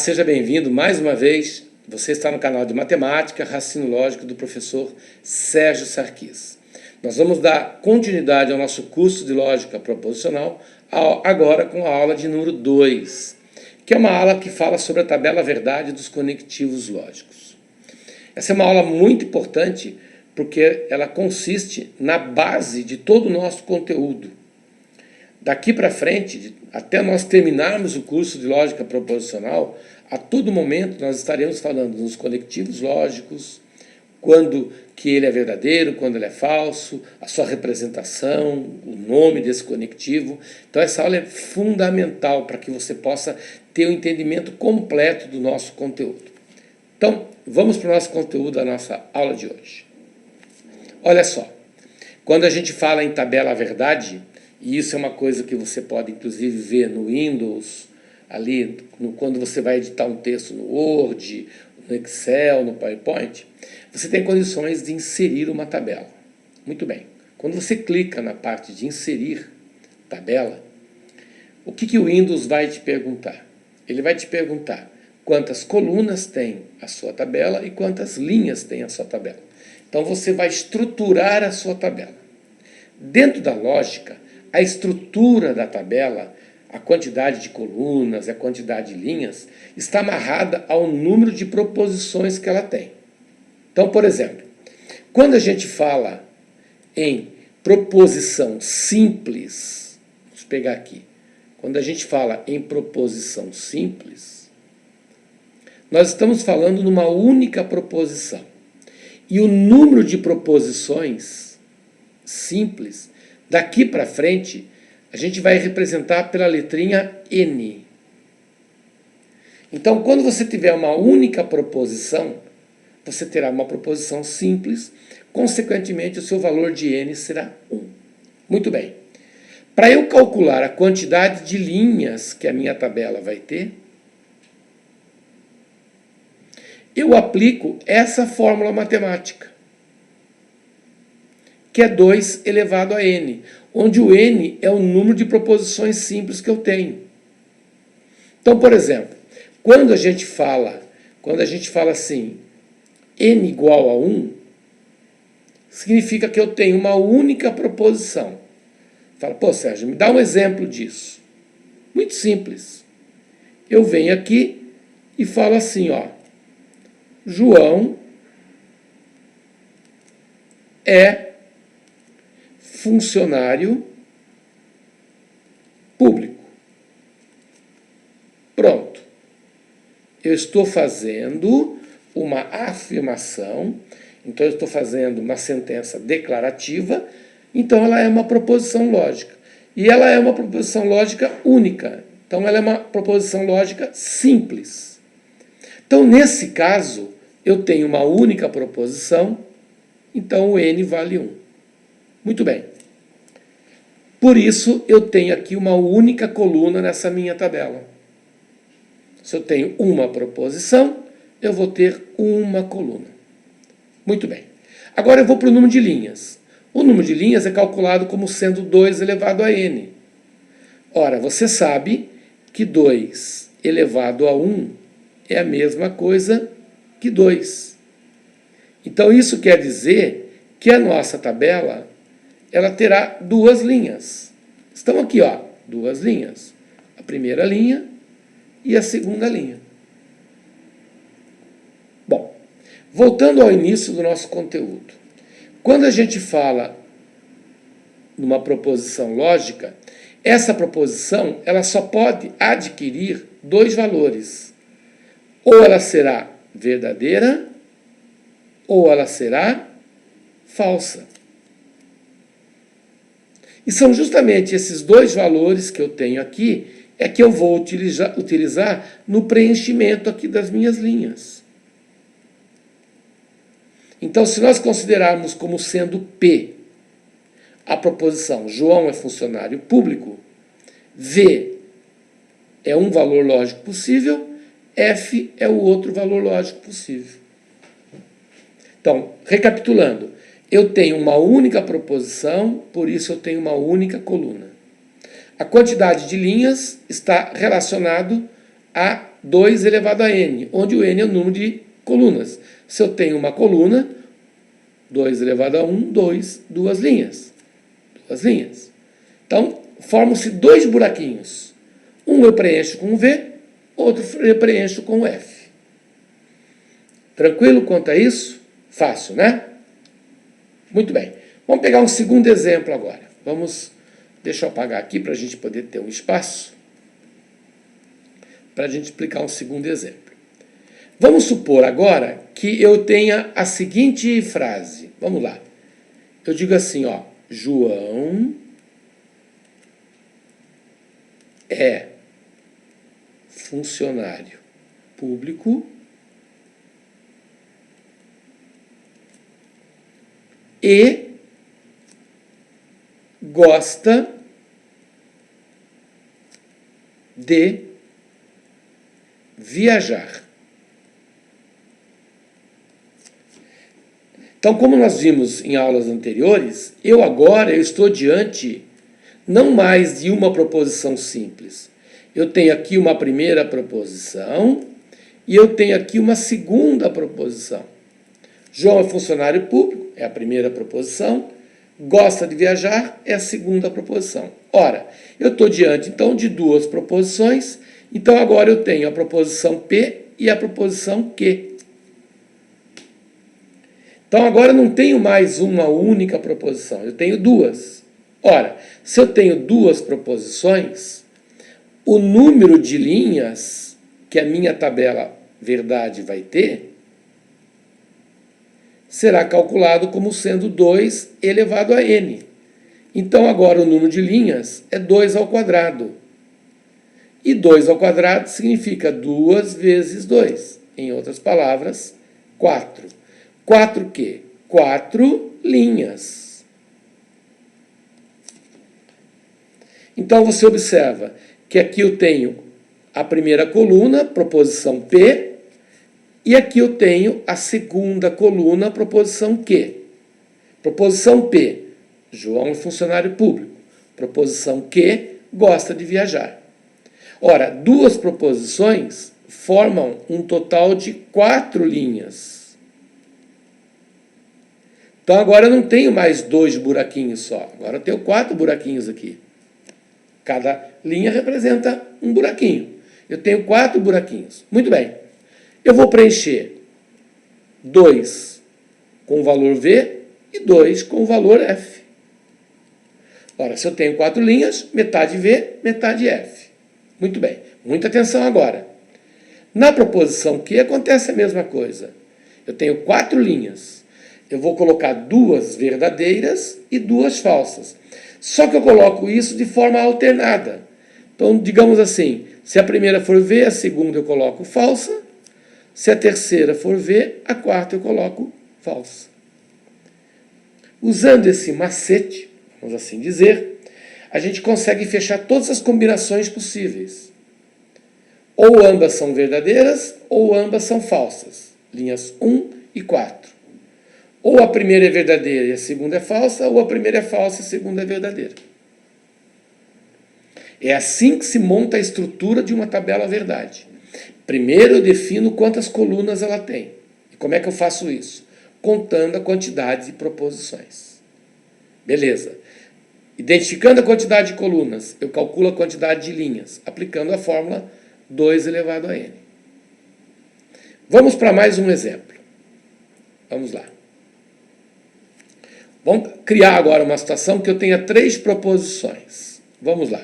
seja bem-vindo mais uma vez. Você está no canal de Matemática, Raciocínio Lógico do professor Sérgio Sarquis. Nós vamos dar continuidade ao nosso curso de Lógica Proposicional, agora com a aula de número 2, que é uma aula que fala sobre a tabela verdade dos conectivos lógicos. Essa é uma aula muito importante porque ela consiste na base de todo o nosso conteúdo. Daqui para frente, até nós terminarmos o curso de Lógica Proposicional, a todo momento nós estaremos falando nos conectivos lógicos, quando que ele é verdadeiro, quando ele é falso, a sua representação, o nome desse conectivo. Então essa aula é fundamental para que você possa ter o entendimento completo do nosso conteúdo. Então, vamos para o nosso conteúdo da nossa aula de hoje. Olha só, quando a gente fala em tabela verdade, e isso é uma coisa que você pode, inclusive, ver no Windows, ali, quando você vai editar um texto no Word, no Excel, no PowerPoint, você tem condições de inserir uma tabela. Muito bem. Quando você clica na parte de inserir tabela, o que o Windows vai te perguntar? Ele vai te perguntar quantas colunas tem a sua tabela e quantas linhas tem a sua tabela. Então, você vai estruturar a sua tabela. Dentro da lógica, a estrutura da tabela, a quantidade de colunas, a quantidade de linhas, está amarrada ao número de proposições que ela tem. Então, por exemplo, quando a gente fala em proposição simples, vamos pegar aqui, quando a gente fala em proposição simples, nós estamos falando numa única proposição. E o número de proposições simples, daqui para frente, a gente vai representar pela letrinha N. Então, quando você tiver uma única proposição, você terá uma proposição simples, consequentemente, o seu valor de N será 1. Muito bem. Para eu calcular a quantidade de linhas que a minha tabela vai ter, eu aplico essa fórmula matemática, que é 2 elevado a n, onde o n é o número de proposições simples que eu tenho. Então, por exemplo, quando a gente fala assim, n igual a 1, significa que eu tenho uma única proposição. Fala, pô, Sérgio, me dá um exemplo disso. Muito simples. Eu venho aqui e falo assim, ó, João é funcionário público. Pronto. Eu estou fazendo uma afirmação, então eu estou fazendo uma sentença declarativa, então ela é uma proposição lógica. E ela é uma proposição lógica única. Então ela é uma proposição lógica simples. Então, nesse caso, eu tenho uma única proposição, então o n vale 1. Muito bem. Por isso, eu tenho aqui uma única coluna nessa minha tabela. Se eu tenho uma proposição, eu vou ter uma coluna. Muito bem. Agora eu vou para o número de linhas. O número de linhas é calculado como sendo 2 elevado a n. Ora, você sabe que 2 elevado a 1 é a mesma coisa que 2. Então, isso quer dizer que a nossa tabela ela terá duas linhas. Estão aqui, ó, duas linhas. A primeira linha e a segunda linha. Bom, voltando ao início do nosso conteúdo. Quando a gente fala numa proposição lógica, essa proposição ela só pode adquirir dois valores. Ou ela será verdadeira, ou ela será falsa. E são justamente esses dois valores que eu tenho aqui, é que eu vou utilizar no preenchimento aqui das minhas linhas. Então, se nós considerarmos como sendo P a proposição João é funcionário público, V é um valor lógico possível, F é o outro valor lógico possível. Então, recapitulando, eu tenho uma única proposição, por isso eu tenho uma única coluna. A quantidade de linhas está relacionado à 2 elevado a n, onde o n é o número de colunas. Se eu tenho uma coluna, 2 elevado a 1, 2, duas linhas. Duas linhas. Então, formam-se dois buraquinhos. Um eu preencho com V, outro eu preencho com F. Tranquilo quanto a isso? Fácil, né? Muito bem. Vamos pegar um segundo exemplo agora. Deixa eu apagar aqui para a gente poder ter um espaço para a gente explicar um segundo exemplo. Vamos supor agora que eu tenha a seguinte frase. Vamos lá. Eu digo assim, ó, João é funcionário público e gosta de viajar. Então, como nós vimos em aulas anteriores, eu estou diante não mais de uma proposição simples. Eu tenho aqui uma primeira proposição e eu tenho aqui uma segunda proposição. João é funcionário público, é a primeira proposição. Gosta de viajar, é a segunda proposição. Ora, eu estou diante, então, de duas proposições. Então, agora eu tenho a proposição P e a proposição Q. Então, agora eu não tenho mais uma única proposição, eu tenho duas. Ora, se eu tenho duas proposições, o número de linhas que a minha tabela verdade vai ter será calculado como sendo 2 elevado a n. Então, agora o número de linhas é 2 ao quadrado. E 2 ao quadrado significa 2 vezes 2. Em outras palavras, 4. 4 o quê? 4 linhas. Então, você observa que aqui eu tenho a primeira coluna, proposição P, e aqui eu tenho a segunda coluna, proposição Q. Proposição P, João é funcionário público. Proposição Q, gosta de viajar. Ora, duas proposições formam um total de 4 linhas. Então, agora eu não tenho mais 2 buraquinhos só. Agora eu tenho 4 buraquinhos aqui. Cada linha representa um buraquinho. Eu tenho 4 buraquinhos. Muito bem. Eu vou preencher 2 com o valor V e 2 com o valor F. Ora, se eu tenho 4 linhas, metade V, metade F. Muito bem. Muita atenção agora. Na proposição Q acontece a mesma coisa. Eu tenho 4 linhas. Eu vou colocar 2 verdadeiras e 2 falsas. Só que eu coloco isso de forma alternada. Então, digamos assim, se a primeira for V, a segunda eu coloco falsa. Se a terceira for V, a quarta eu coloco falsa. Usando esse macete, vamos assim dizer, a gente consegue fechar todas as combinações possíveis. Ou ambas são verdadeiras, ou ambas são falsas. Linhas 1 e 4. Ou a primeira é verdadeira e a segunda é falsa, ou a primeira é falsa e a segunda é verdadeira. É assim que se monta a estrutura de uma tabela verdade. Primeiro eu defino quantas colunas ela tem. E como é que eu faço isso? Contando a quantidade de proposições. Beleza. Identificando a quantidade de colunas, eu calculo a quantidade de linhas, aplicando a fórmula 2 elevado a n. Vamos para mais um exemplo. Vamos lá. Vamos criar agora uma situação que eu tenha 3 proposições. Vamos lá.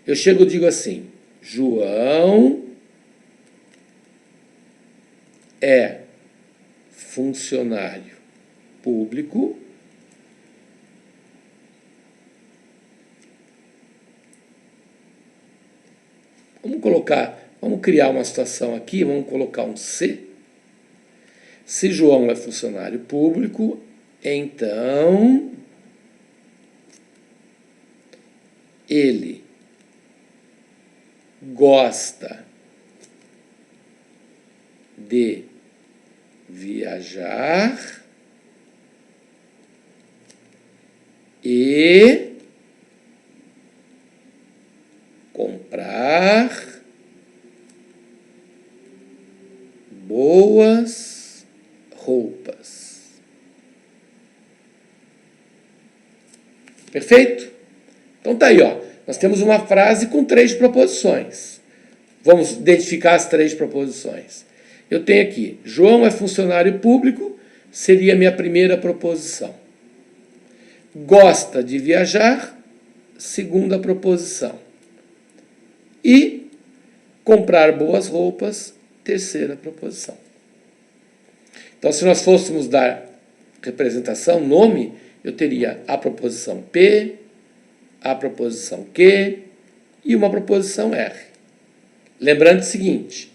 Eu chego e digo assim, João é funcionário público vamos criar uma situação aqui, vamos colocar um C. Se João é funcionário público, então ele gosta de viajar e comprar Perfeito? Então tá aí, ó. Nós temos uma frase com 3 proposições. Vamos identificar as 3 proposições. Eu tenho aqui, João é funcionário público, seria a minha primeira proposição. Gosta de viajar, segunda proposição. E comprar boas roupas, terceira proposição. Então, se nós fôssemos dar representação, nome, eu teria a proposição P, a proposição Q e uma proposição R. Lembrando o seguinte,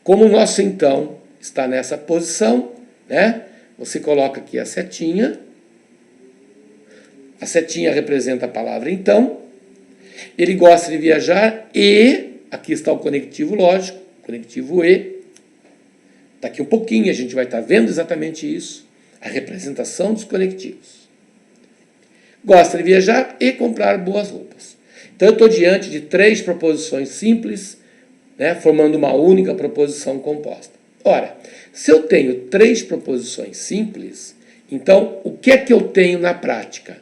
como o nosso então está nessa posição, né? Você coloca aqui a setinha representa a palavra então, ele gosta de viajar e, aqui está o conectivo lógico, conectivo E, daqui um pouquinho a gente vai estar vendo exatamente isso, a representação dos conectivos. Gosta de viajar e comprar boas roupas. Então eu estou diante de 3 proposições simples, né, formando uma única proposição composta. Ora, se eu tenho 3 proposições simples, então o que é que eu tenho na prática?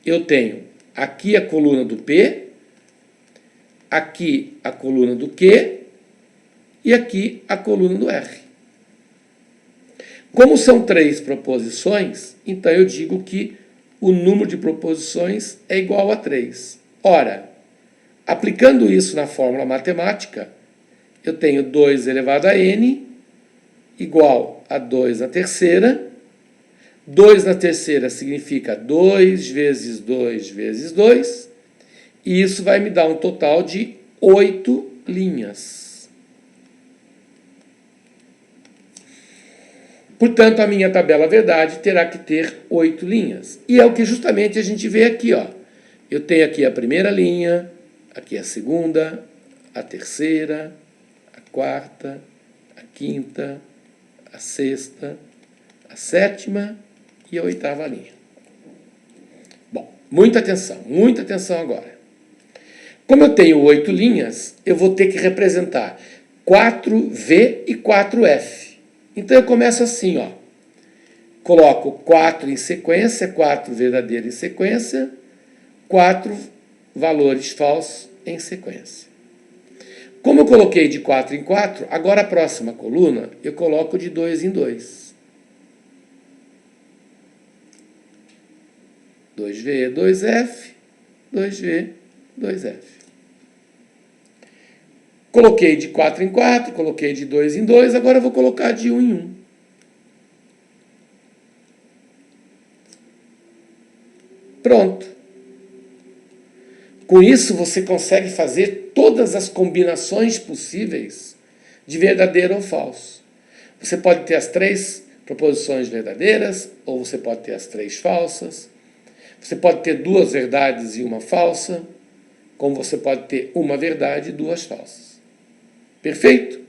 Eu tenho aqui a coluna do P, aqui a coluna do Q e aqui a coluna do R. Como são 3 proposições, então eu digo que o número de proposições é igual a 3. Ora, aplicando isso na fórmula matemática, eu tenho 2 elevado a n igual a 2 na terceira. 2 na terceira significa 2 vezes 2 vezes 2, e isso vai me dar um total de 8 linhas. Portanto, a minha tabela verdade terá que ter 8 linhas. E é o que justamente a gente vê aqui, ó. Eu tenho aqui a primeira linha, aqui a segunda, a terceira, a quarta, a quinta, a sexta, a sétima e a 8ª linha. Bom, muita atenção agora. Como eu tenho 8 linhas, eu vou ter que representar 4V e 4F. Então eu começo assim, ó. Coloco 4 em sequência, 4 verdadeiro em sequência, 4 valores falsos em sequência. Como eu coloquei de 4 em 4, agora a próxima coluna eu coloco de 2 em 2. 2V, 2F, 2V, 2F. Coloquei de 4 em 4, coloquei de 2 em 2, agora eu vou colocar de 1 em 1. Pronto. Com isso, você consegue fazer todas as combinações possíveis de verdadeiro ou falso. Você pode ter as 3 proposições verdadeiras, ou você pode ter as 3 falsas. Você pode ter 2 verdades e uma falsa, como você pode ter uma verdade e 2 falsas. Perfeito?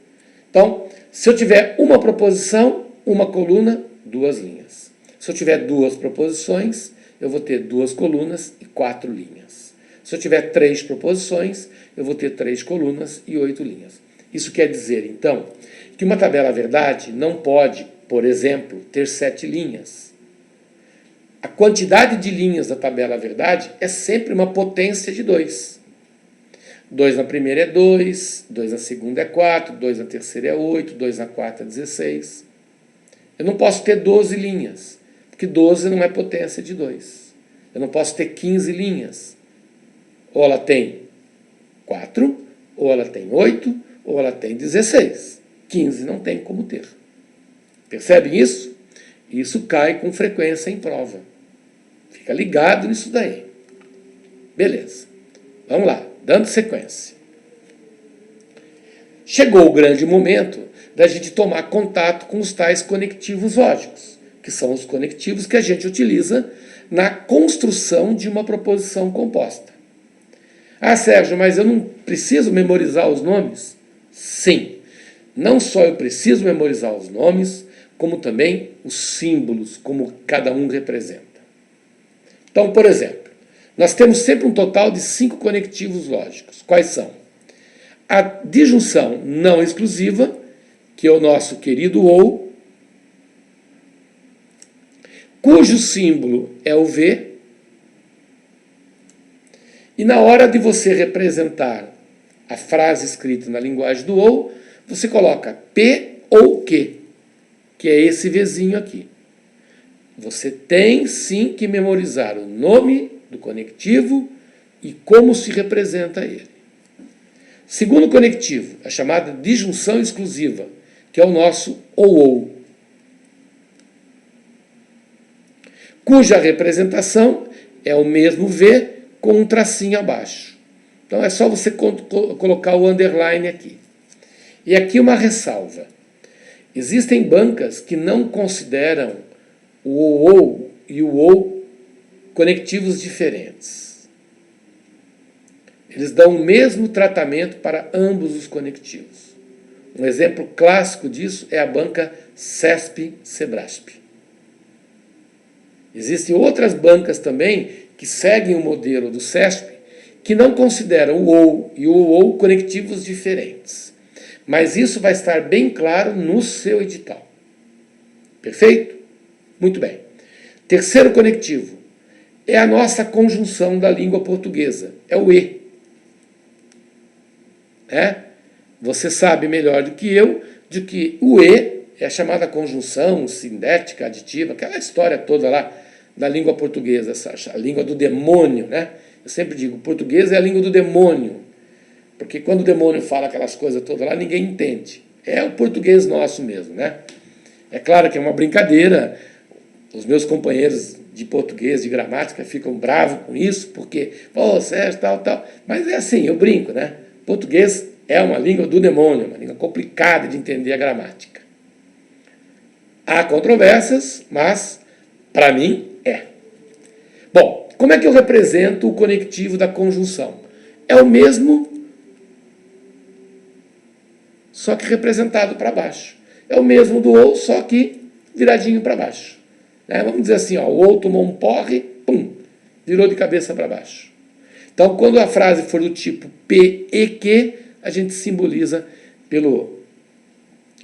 Então, se eu tiver uma proposição, uma coluna, 2 linhas. Se eu tiver 2 proposições, eu vou ter 2 colunas e 4 linhas. Se eu tiver 3 proposições, eu vou ter 3 colunas e 8 linhas. Isso quer dizer, então, que uma tabela verdade não pode, por exemplo, ter 7 linhas. A quantidade de linhas da tabela verdade é sempre uma potência de 2. 2 na primeira é 2, 2 na segunda é 4, 2 na terceira é 8, 2 na quarta é 16. Eu não posso ter 12 linhas, porque 12 não é potência de 2. Eu não posso ter 15 linhas. Ou ela tem 4, ou ela tem 8, ou ela tem 16. 15 não tem como ter. Percebem isso? Isso cai com frequência em prova. Fica ligado nisso daí. Beleza. Vamos lá, dando sequência. Chegou o grande momento da gente tomar contato com os tais conectivos lógicos, que são os conectivos que a gente utiliza na construção de uma proposição composta. Ah, Sérgio, mas eu não preciso memorizar os nomes? Sim. Não só eu preciso memorizar os nomes, como também os símbolos, como cada um representa. Então, por exemplo, nós temos sempre um total de 5 conectivos lógicos. Quais são? A disjunção não exclusiva, que é o nosso querido ou, cujo símbolo é o V, E na hora de você representar a frase escrita na linguagem do ou, você coloca P ou que é esse Vzinho aqui. Você tem sim que memorizar o nome do conectivo e como se representa ele. Segundo conectivo, a chamada disjunção exclusiva, que é o nosso ou, cuja representação é o mesmo V com um tracinho abaixo. Então é só você colocar o underline aqui. E aqui uma ressalva. Existem bancas que não consideram o ou e o ou conectivos diferentes. Eles dão o mesmo tratamento para ambos os conectivos. Um exemplo clássico disso é a banca CESP-Sebrasp. Existem outras bancas também que seguem o modelo do CESP, que não consideram o ou e o ou conectivos diferentes. Mas isso vai estar bem claro no seu edital. Perfeito? Muito bem. Terceiro conectivo é a nossa conjunção da língua portuguesa, é o E. Você sabe melhor do que eu de que o E é a chamada conjunção sindética, aditiva, aquela história toda lá da língua portuguesa, a língua do demônio, né? Eu sempre digo, português é a língua do demônio, porque quando o demônio fala aquelas coisas todas lá, ninguém entende. É o português nosso mesmo, né? É claro que é uma brincadeira, os meus companheiros de português, de gramática, ficam bravos com isso, porque, pô, Sérgio, tal, mas é assim, eu brinco, né? Português é uma língua do demônio, uma língua complicada de entender a gramática. Há controvérsias, mas, para mim, é. Bom, como é que eu represento o conectivo da conjunção? É o mesmo, só que representado para baixo. É o mesmo do ou, só que viradinho para baixo. Vamos dizer assim, ó, o ou tomou um porre, pum, virou de cabeça para baixo. Então, quando a frase for do tipo P e que, a gente simboliza pelo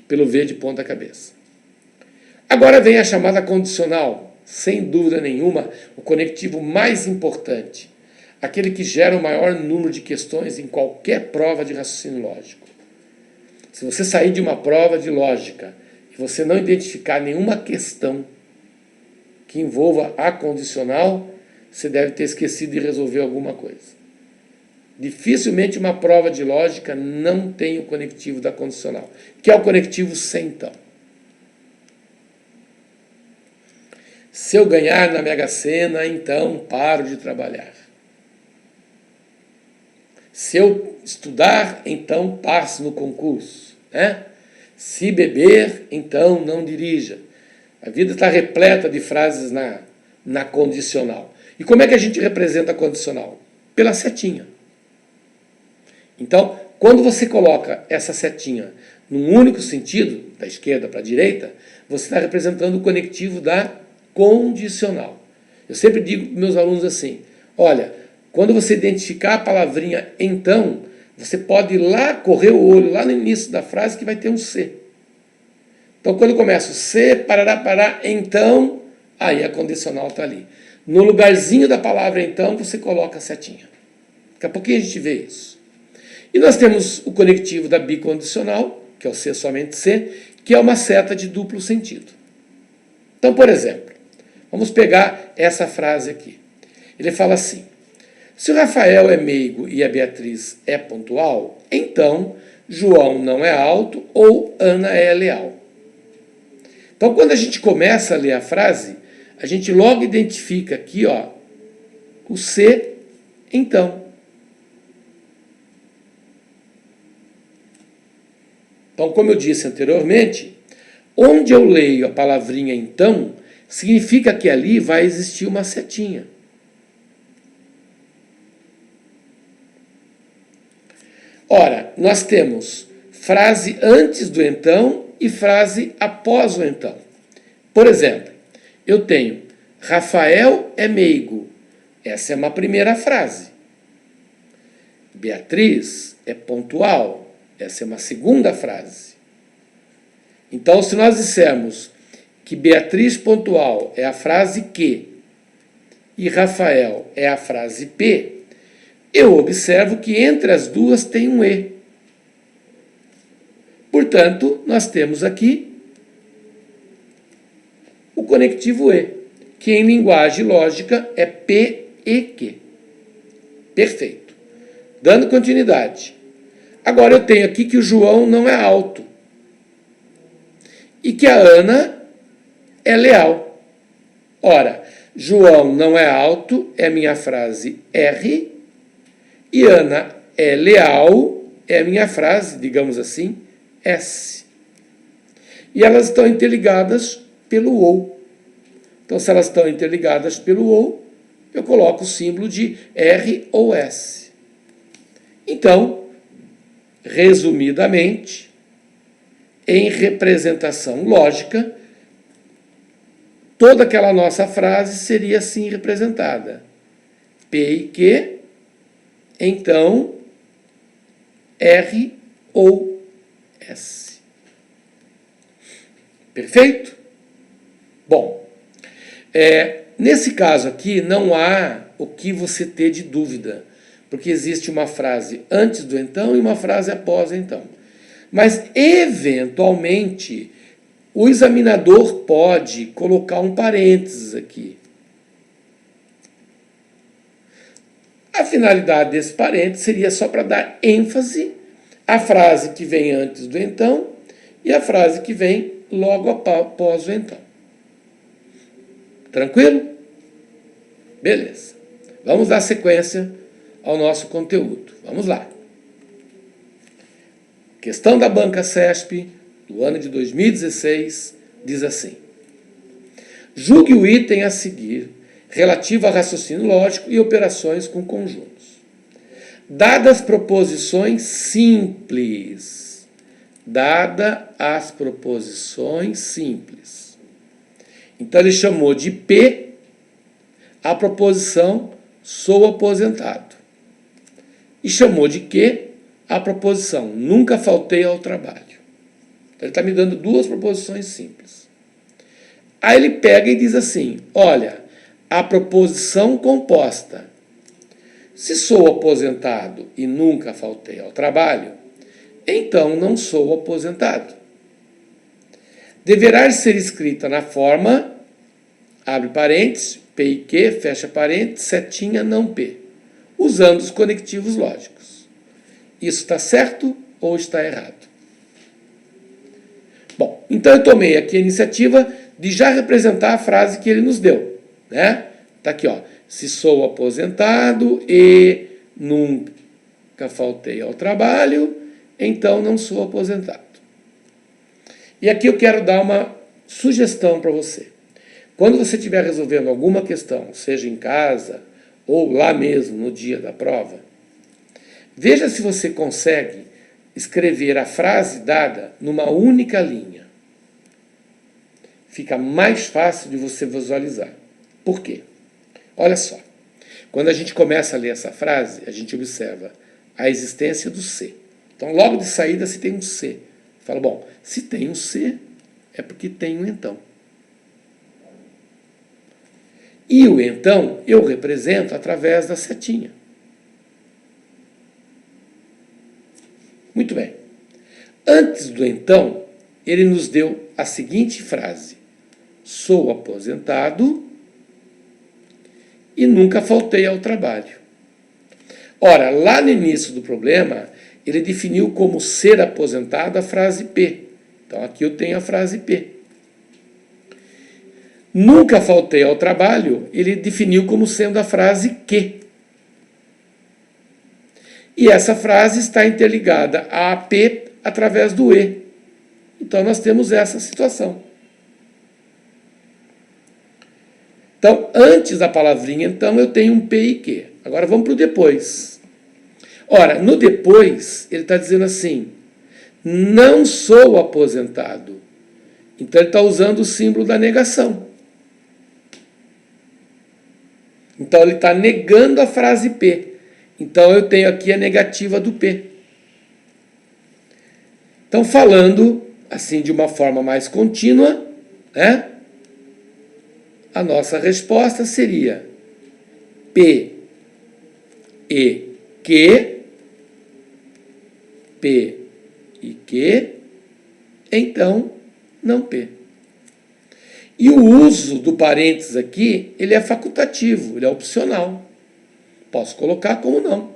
V de ponta cabeça. Agora vem a chamada condicional, sem dúvida nenhuma, o conectivo mais importante, aquele que gera o maior número de questões em qualquer prova de raciocínio lógico. Se você sair de uma prova de lógica e você não identificar nenhuma questão que envolva a condicional, você deve ter esquecido de resolver alguma coisa. Dificilmente uma prova de lógica não tem o conectivo da condicional, que é o conectivo se então. Se eu ganhar na Mega Sena, então paro de trabalhar. Se eu estudar, então passo no concurso. Se beber, então não dirija. A vida está repleta de frases na condicional. E como é que a gente representa a condicional? Pela setinha. Então, quando você coloca essa setinha num único sentido, da esquerda para a direita, você está representando o conectivo da condicional. Eu sempre digo para meus alunos assim, olha, quando você identificar a palavrinha então, você pode ir lá, correr o olho lá no início da frase que vai ter um se. Então, quando eu começo se, parará, pará, então, aí a condicional está ali. No lugarzinho da palavra então, você coloca a setinha. Daqui a pouquinho a gente vê isso. E nós temos o conectivo da bicondicional, que é o se somente se, que é uma seta de duplo sentido. Então, por exemplo, vamos pegar essa frase aqui. Ele fala assim, se o Rafael é meigo e a Beatriz é pontual, então João não é alto ou Ana é leal. Então, quando a gente começa a ler a frase, a gente logo identifica aqui, ó, o se, então. Então, como eu disse anteriormente, onde eu leio a palavrinha então, significa que ali vai existir uma setinha. Ora, nós temos frase antes do então e frase após o então. Por exemplo, eu tenho Rafael é meigo. Essa é uma primeira frase. Beatriz é pontual. Essa é uma segunda frase. Então, se nós dissermos que Beatriz pontual é a frase que e Rafael é a frase P, eu observo que entre as duas tem um E. Portanto, nós temos aqui o conectivo E, que em linguagem lógica é P e Q. Perfeito. Dando continuidade. Agora eu tenho aqui que o João não é alto e que a Ana é leal. Ora, João não é alto é minha frase R e Ana é leal é minha frase, digamos assim, S. E elas estão interligadas pelo OU. Então, se elas estão interligadas pelo OU, eu coloco o símbolo de R ou S. Então, resumidamente, em representação lógica, toda aquela nossa frase seria assim representada. P e Q, então, R ou S. Perfeito? Bom, nesse caso aqui não há o que você ter de dúvida, porque existe uma frase antes do então e uma frase após o então. Mas, eventualmente, o examinador pode colocar um parênteses aqui. A finalidade desse parênteses seria só para dar ênfase à frase que vem antes do então e à frase que vem logo após o então. Tranquilo? Beleza. Vamos dar sequência ao nosso conteúdo. Vamos lá. Questão da banca CESP, do ano de 2016, diz assim: julgue o item a seguir relativo a raciocínio lógico e operações com conjuntos. Dadas proposições simples. Dada as proposições simples. Então ele chamou de P a proposição sou aposentado. E chamou de Q a proposição nunca faltei ao trabalho. Então ele está me dando duas proposições simples. Aí ele pega e diz assim, olha, a proposição composta, se sou aposentado e nunca faltei ao trabalho, então não sou aposentado. Deverá ser escrita na forma, abre parênteses, P e Q, fecha parênteses, setinha não P, usando os conectivos lógicos. Isso está certo ou está errado? Bom, então eu tomei aqui a iniciativa de já representar a frase que ele nos deu, né? Tá aqui, ó. Se sou aposentado e nunca faltei ao trabalho, então não sou aposentado. E aqui eu quero dar uma sugestão para você. Quando você estiver resolvendo alguma questão, seja em casa ou lá mesmo no dia da prova, veja se você consegue escrever a frase dada numa única linha. Fica mais fácil de você visualizar. Por quê? Olha só. Quando a gente começa a ler essa frase, a gente observa a existência do C. Então, logo de saída, se tem um C. Fala, bom, se tem um C, é porque tem um então. E o então eu represento através da setinha. Muito bem. Antes do então, ele nos deu a seguinte frase: sou aposentado e nunca faltei ao trabalho. Ora, lá no início do problema, ele definiu como ser aposentado a frase P. Então, aqui eu tenho a frase P. Nunca faltei ao trabalho, ele definiu como sendo a frase Q. E essa frase está interligada a P através do E. Então, nós temos essa situação. Então, antes da palavrinha, então, eu tenho um P e Q. Agora, vamos para o depois. Ora, no depois, ele está dizendo assim, não sou aposentado. Então, ele está usando o símbolo da negação. Então, ele está negando a frase P. Então, eu tenho aqui a negativa do P. Então, falando assim de uma forma mais contínua, né? A nossa resposta seria P e que, P e Q, então não P. E o uso do parênteses aqui, ele é facultativo, ele é opcional. Posso colocar como não.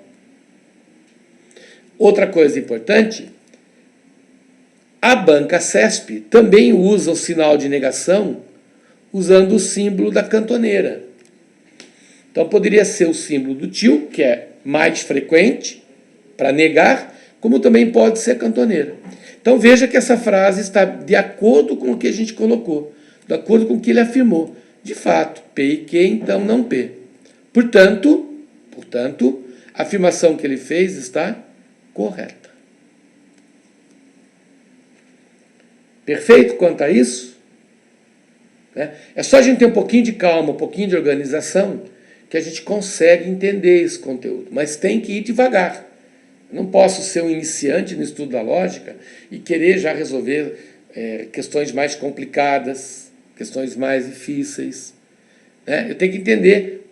Outra coisa importante, a banca CESP também usa o sinal de negação usando o símbolo da cantoneira. Então poderia ser o símbolo do tio, que é mais frequente para negar, como também pode ser a cantoneira. Então veja que essa frase está de acordo com o que a gente colocou, de acordo com o que ele afirmou. De fato, P e Q, então não P. Portanto, a afirmação que ele fez está correta. Perfeito quanto a isso? É só a gente ter um pouquinho de calma, um pouquinho de organização, que a gente consegue entender esse conteúdo. Mas tem que ir devagar. Eu não posso ser um iniciante no estudo da lógica e querer já resolver questões mais complicadas, questões mais difíceis. Eu tenho que entender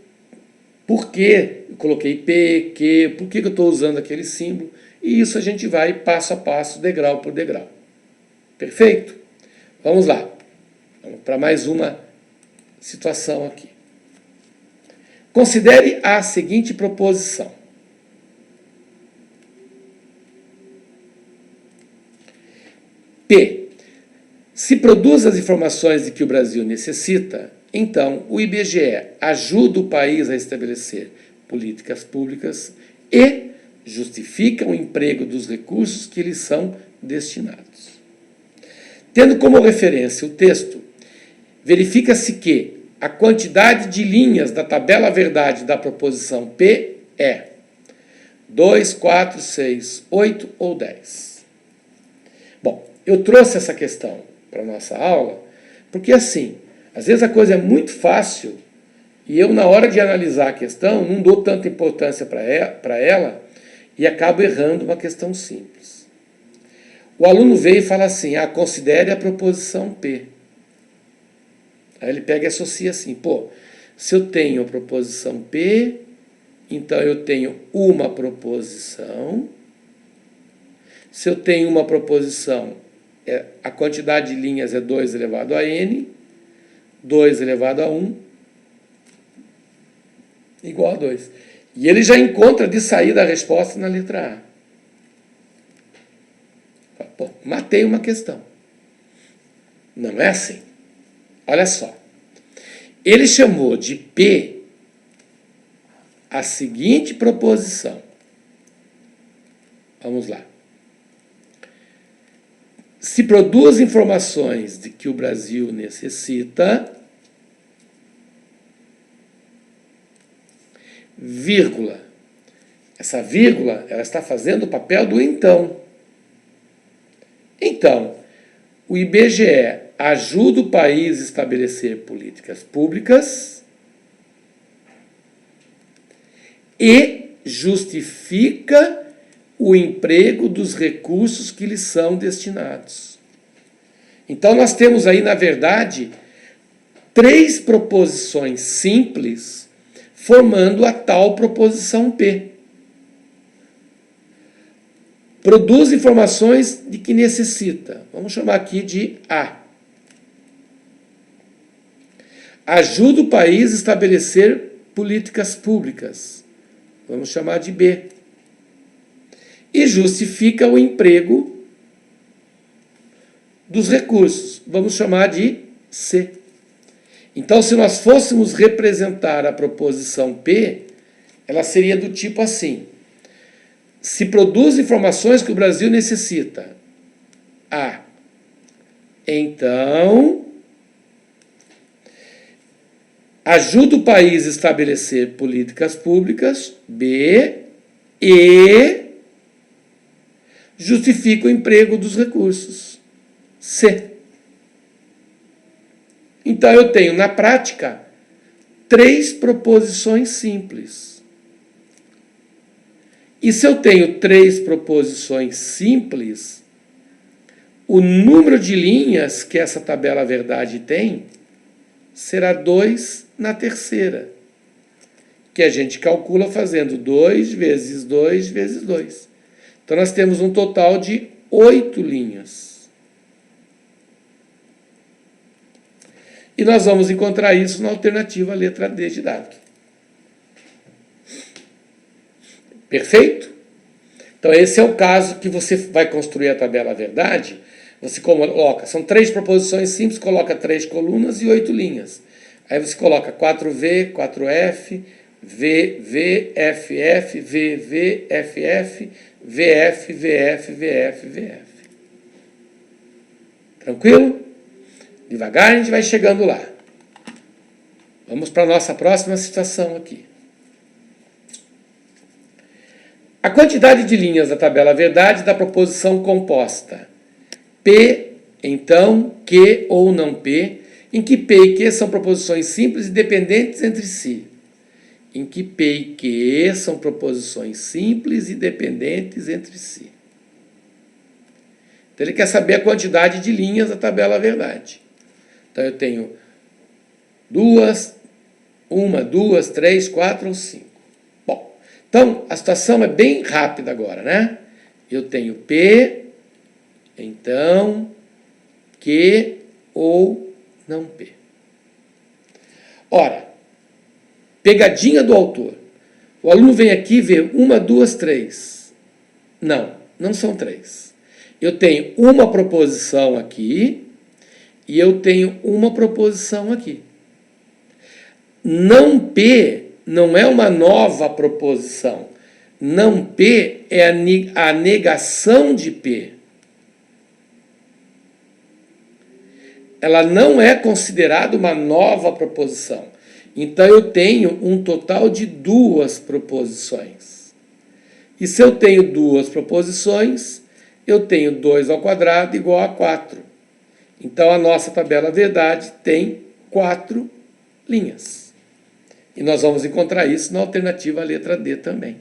por que eu coloquei P, Q, por que eu estou usando aquele símbolo, e isso a gente vai passo a passo, degrau por degrau. Perfeito? Vamos lá. Vamos para mais uma situação aqui. Considere a seguinte proposição. P. Se produz as informações de que o Brasil necessita, então o IBGE ajuda o país a estabelecer políticas públicas e justifica o emprego dos recursos que lhes são destinados. Tendo como referência o texto, verifica-se que a quantidade de linhas da tabela verdade da proposição P é 2, 4, 6, 8 ou 10. Bom, eu trouxe essa questão para a nossa aula porque, assim, às vezes a coisa é muito fácil e eu, na hora de analisar a questão, não dou tanta importância para ela e acabo errando uma questão simples. O aluno veio e fala assim, considere a proposição P. Aí ele pega e associa assim, se eu tenho a proposição P, então eu tenho uma proposição. Se eu tenho uma proposição, a quantidade de linhas é 2 elevado a n, 2 elevado a 1, igual a 2. E ele já encontra de saída a resposta na letra A. Matei uma questão. Não é assim. Olha só. Ele chamou de P a seguinte proposição. Vamos lá. Se produz informações de que o Brasil necessita, vírgula. Essa vírgula, ela está fazendo o papel do então. Então, o IBGE ajuda o país a estabelecer políticas públicas e justifica o emprego dos recursos que lhes são destinados. Então, nós temos aí, na verdade, 3 proposições simples formando a tal proposição P. Produz informações de que necessita. Vamos chamar aqui de A. Ajuda o país a estabelecer políticas públicas. Vamos chamar de B. E justifica o emprego dos recursos. Vamos chamar de C. Então, se nós fôssemos representar a proposição P, ela seria do tipo assim. Se produz informações que o Brasil necessita. A. Então, ajuda o país a estabelecer políticas públicas. B. E justifica o emprego dos recursos. C. Então, eu tenho, na prática, 3 proposições simples. E se eu tenho 3 proposições simples, o número de linhas que essa tabela verdade tem será 2 na terceira. que a gente calcula fazendo 2 vezes 2 vezes 2. Então, nós temos um total de 8 linhas. E nós vamos encontrar isso na alternativa letra D de dado. Perfeito? Então, esse é o caso que você vai construir a tabela verdade. Você coloca, são 3 proposições simples, coloca 3 colunas e 8 linhas. Aí você coloca 4V, 4F, V, V, F, F, V, V, F, F, VF, VF, VF, VF. Tranquilo? Devagar a gente vai chegando lá. Vamos para a nossa próxima situação aqui. A quantidade de linhas da tabela verdade da proposição composta. P, então, Q ou não P, em que P e Q são proposições simples e dependentes entre si. Em que P e Q são proposições simples e dependentes entre si. Então, ele quer saber a quantidade de linhas da tabela verdade. Então, eu tenho 1, 2, 3, 4 ou 5. Bom, então, a situação é bem rápida agora, né? Eu tenho P, então, Q ou não P. Ora, pegadinha do autor. O aluno vem aqui e vê 1, 2, 3. Não, não são 3. Eu tenho uma proposição aqui e eu tenho uma proposição aqui. Não P não é uma nova proposição. Não P é a negação de P. Ela não é considerada uma nova proposição. Então, eu tenho um total de 2 proposições. E se eu tenho 2 proposições, eu tenho 2 ao quadrado igual a 4. Então, a nossa tabela verdade tem 4 linhas. E nós vamos encontrar isso na alternativa letra D também.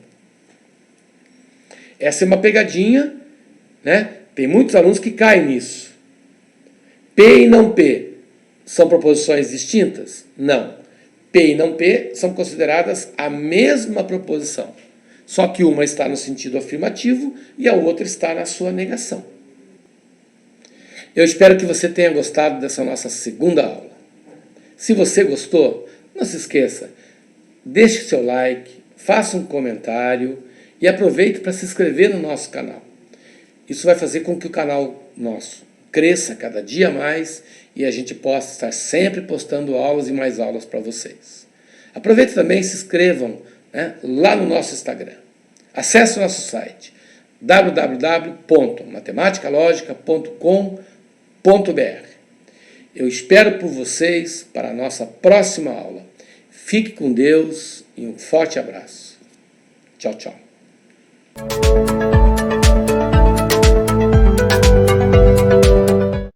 Essa é uma pegadinha, né? Tem muitos alunos que caem nisso. P e não P são proposições distintas? Não. P e não P são consideradas a mesma proposição. Só que uma está no sentido afirmativo e a outra está na sua negação. Eu espero que você tenha gostado dessa nossa segunda aula. Se você gostou, não se esqueça, deixe seu like, faça um comentário e aproveite para se inscrever no nosso canal. Isso vai fazer com que o canal nosso cresça cada dia mais e a gente possa estar sempre postando aulas e mais aulas para vocês. Aproveite também e se inscrevam, né, lá no nosso Instagram. Acesse o nosso site www.matematicalogica.com.br. Eu espero por vocês para a nossa próxima aula. Fique com Deus e um forte abraço. Tchau, tchau.